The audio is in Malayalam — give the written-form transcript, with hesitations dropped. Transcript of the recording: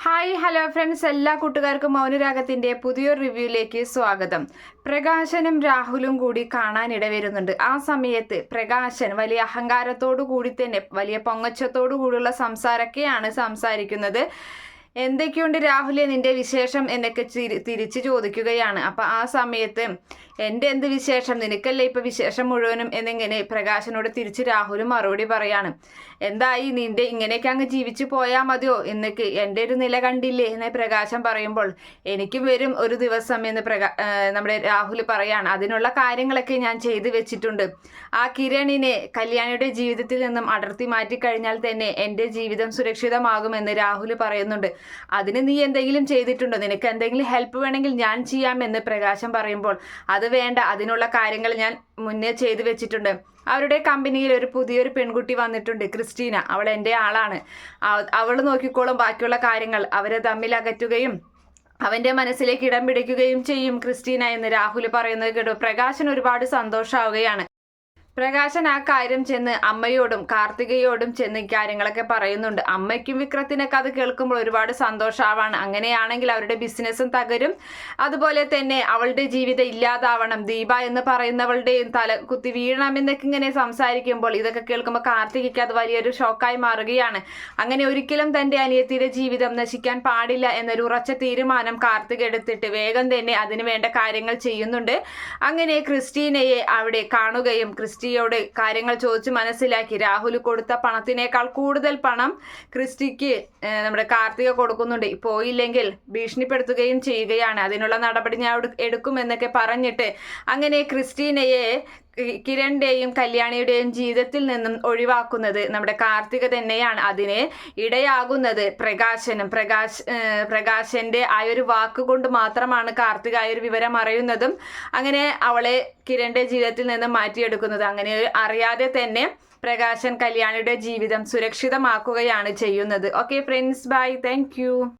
ഹായ് ഹലോ ഫ്രണ്ട്സ്, എല്ലാ കൂട്ടുകാർക്കും മൗനരാഗത്തിൻ്റെ പുതിയൊരു റിവ്യൂയിലേക്ക് സ്വാഗതം. പ്രകാശനും രാഹുലും കൂടി കാണാനിട വരുന്നുണ്ട്. ആ സമയത്ത് പ്രകാശൻ വലിയ അഹങ്കാരത്തോടു കൂടി തന്നെ വലിയ പൊങ്ങച്ചത്തോടു കൂടിയുള്ള സംസാരമൊക്കെയാണ് സംസാരിക്കുന്നത്. എന്തൊക്കെയുണ്ട് രാഹുലെ നിന്റെ വിശേഷം എന്നൊക്കെ തിരിച്ചു ചോദിക്കുകയാണ്. അപ്പം ആ സമയത്ത് എൻ്റെ എന്ത് വിശേഷം, നിനക്കല്ലേ ഇപ്പം വിശേഷം മുഴുവനും എന്നിങ്ങനെ പ്രകാശനോട് തിരിച്ച് രാഹുലും മറുപടി പറയാണ്. എന്തായി നിന്റെ ഇങ്ങനെയൊക്കെ അങ്ങ് ജീവിച്ചു പോയാൽ മതിയോ എന്നൊക്കെ എൻ്റെ ഒരു നില കണ്ടില്ലേ എന്ന് പ്രകാശൻ പറയുമ്പോൾ എനിക്കും വരും ഒരു ദിവസം എന്ന് നമ്മുടെ രാഹുൽ പറയാണ്. അതിനുള്ള കാര്യങ്ങളൊക്കെ ഞാൻ ചെയ്തു വെച്ചിട്ടുണ്ട്. ആ കിരണിനെ കല്യാണിയുടെ ജീവിതത്തിൽ നിന്നും അടർത്തി മാറ്റിക്കഴിഞ്ഞാൽ തന്നെ എൻ്റെ ജീവിതം സുരക്ഷിതമാകുമെന്ന് രാഹുൽ പറയുന്നുണ്ട്. അതിന് നീ എന്തെങ്കിലും ചെയ്തിട്ടുണ്ടോ, നിനക്ക് എന്തെങ്കിലും ഹെൽപ്പ് വേണമെങ്കിൽ ഞാൻ ചെയ്യാമെന്ന് പ്രകാശൻ പറയുമ്പോൾ അത് വേണ്ട, അതിനുള്ള കാര്യങ്ങൾ ഞാൻ മുന്നേ ചെയ്തു വെച്ചിട്ടുണ്ട്. അവരുടെ കമ്പനിയിൽ ഒരു പുതിയൊരു പെൺകുട്ടി വന്നിട്ടുണ്ട്, ക്രിസ്റ്റീന. അവൾ എൻ്റെ ആളാണ്. അവൾ നോക്കിക്കോളും ബാക്കിയുള്ള കാര്യങ്ങൾ. അവരെ തമ്മിൽ അകറ്റുകയും അവൻ്റെ മനസ്സിലേക്ക് ഇടം പിടിക്കുകയും ചെയ്യും ക്രിസ്റ്റീന എന്ന് രാഹുൽ പറയുന്നത് കേട്ടു പ്രകാശൻ ഒരുപാട് സന്തോഷമാവുകയാണ്. പ്രകാശൻ ആ കാര്യം ചെന്ന് അമ്മയോടും കാർത്തികയോടും ചെന്ന് കാര്യങ്ങളൊക്കെ പറയുന്നുണ്ട്. അമ്മയ്ക്കും വിക്രത്തിനൊക്കെ അത് കേൾക്കുമ്പോൾ ഒരുപാട് സന്തോഷമാവാണ്. അങ്ങനെയാണെങ്കിൽ അവരുടെ ബിസിനസ്സും തകരും, അതുപോലെ തന്നെ അവളുടെ ജീവിതം ഇല്ലാതാവണം, ദീപ എന്ന് പറയുന്നവളുടെയും തല കുത്തി വീഴണമെന്നൊക്കെ ഇങ്ങനെ സംസാരിക്കുമ്പോൾ ഇതൊക്കെ കേൾക്കുമ്പോൾ കാർത്തികയ്ക്ക് അത് വലിയൊരു ഷോക്കായി മാറുകയാണ്. അങ്ങനെ ഒരിക്കലും തൻ്റെ അനിയത്തിയുടെ ജീവിതം നശിക്കാൻ പാടില്ല എന്നൊരു ഉറച്ച തീരുമാനം കാർത്തിക എടുത്തിട്ട് വേഗം തന്നെ അതിന് വേണ്ട കാര്യങ്ങൾ ചെയ്യുന്നുണ്ട്. അങ്ങനെ ക്രിസ്റ്റീനയെ അവിടെ കാണുകയും ക്രിസ്റ്റിയോട് കാര്യങ്ങൾ ചോദിച്ച് മനസ്സിലാക്കി രാഹുൽ കൊടുത്ത പണത്തിനേക്കാൾ കൂടുതൽ പണം ക്രിസ്റ്റിക്ക് നമ്മുടെ കാർത്തിക കൊടുക്കുന്നുണ്ട്. പോയില്ലെങ്കിൽ ഭീഷണിപ്പെടുത്തുകയും ചെയ്യുകയാണ്. അതിനുള്ള നടപടി ഞാൻ എടുക്കുമെന്നൊക്കെ പറഞ്ഞിട്ട് അങ്ങനെ ക്രിസ്റ്റീനയെ കിരണിന്റെയും കല്യാണിയുടെയും ജീവിതത്തിൽ നിന്നും ഒഴിവാക്കുന്നത് നമ്മുടെ കാർത്തിക തന്നെയാണ്. അതിന് ഇടയാകുന്നത് പ്രകാശന്റെ ആ ഒരു വാക്കുകൊണ്ട് മാത്രമാണ് കാർത്തിക ആ ഒരു വിവരം അറിയുന്നതും അങ്ങനെ അവളെ കിരണിന്റെ ജീവിതത്തിൽ നിന്നും മാറ്റിയെടുക്കുന്നത്. അങ്ങനെ അറിയാതെ തന്നെ പ്രകാശൻ കല്യാണിയുടെ ജീവിതം സുരക്ഷിതമാക്കുകയാണ് ചെയ്യുന്നത്. Okay friends, bye, thank U.